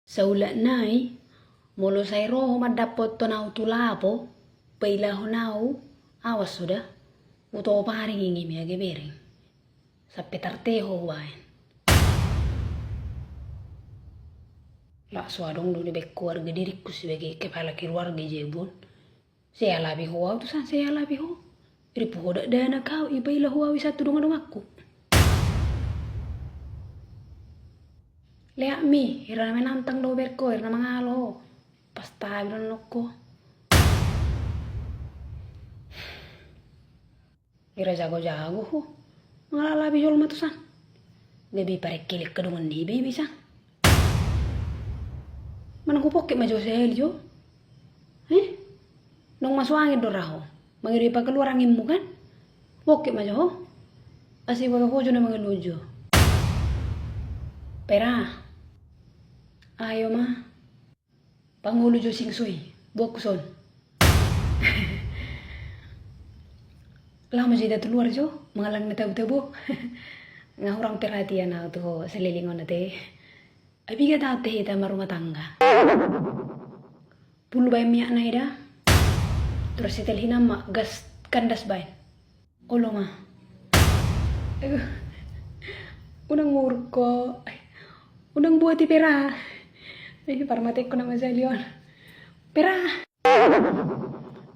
Saulat nai, molo sai roho madapot tonau tulapo, pailaho nau, awas sudah, uto paring ingi mi age bering. Sampai tarteho wain. Lah suadong dulu bek keluarga diriku sebagai kepala keluarga jebon. Saya labi hoa tu san saya labi ho. Ripu hodak dana kau ibailah hoa wisatu dong aku. Leak mi, hirana menantang do berko, hirana mangalo. Pasta bilang loko. Hira jago-jago ho. Ngalala bijol matusan. Gabi pare kilik kedungan ni bisa. Mana ko poke majo sel jo? Nong masuk angin doraho. Mangiri pa keluar angin mu kan? Poke majo ho. Asih baga hojo na mga lujo. Pera. Ayo ma. Pangulo jo singsoy. Bokson. Lama jadi keluar jo. Mengalang na tabu-tabu. Nga orang perhatian na to sa lilingon na te. Abi ka tao te hita marumah tangga. Pulu bay miyak na ida. Terus setel hinama gas kandas bay. Olo ma. Unang murko. Unang buati pera. Parmatek ko na masalion. Pera.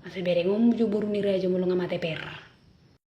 Asa bereng om jo buru ni rejo mulunga mate pera.